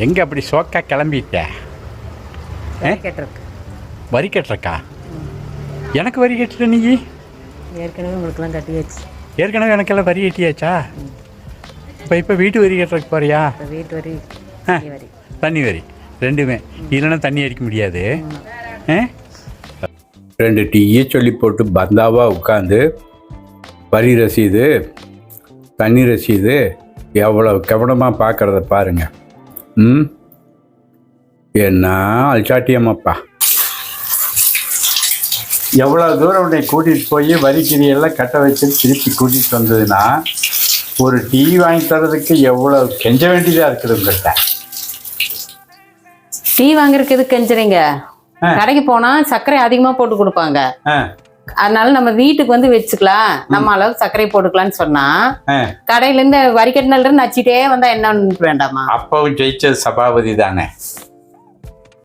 எங்கே அப்படி சோக்கா கிளம்பிட்ட? வரி கட்டுறக்கா? எனக்கு வரி கட்டுற நீ? ஏற்கனவே உங்களுக்குலாம் கட்டியாச்சு. ஏற்கனவே எனக்கெல்லாம் வரி கட்டியாச்சா? இப்போ வீட்டு வரி கட்டுறதுக்கு போறியா? வீட்டு வரி, தண்ணி வரி ரெண்டுமே. இல்லைன்னா தண்ணி அடிக்க முடியாது. 2 டீயே சொல்லி போட்டு பந்தாவாக உட்காந்து வரி ரசீது தண்ணி ரசீது எவ்வளோ கவனமாக பார்க்குறத பாருங்க. என்ன அல்சாட்டியம்மாப்பா, எவ்வளோ தூரம் உன்னை கூட்டிகிட்டு போய் வரிக்கிரியெல்லாம் கட்ட வச்சு திருப்பி கூட்டிகிட்டு வந்ததுன்னா ஒரு டீ வாங்கி தரதுக்கு எவ்வளோ கெஞ்ச வேண்டியதாக இருக்குது உங்கள்கிட்ட. டீ வாங்குறதுக்கு எதுக்கு கெஞ்சுறீங்க? கடைக்கு போனா சர்க்கரை அதிகமா போட்டு கொடுப்பாங்க. அதனால நம்ம வீட்டுக்கு வந்து வச்சுக்கலாம், நம்ம அளவுக்கு சர்க்கரை போட்டுக்கலாம்னு சொன்னா கடையில இருந்து வரி கட்டினால நச்சிட்டே வந்தா என்ன வேண்டாமா? அப்பவும் ஜெயிச்சது சபாபதி தானே.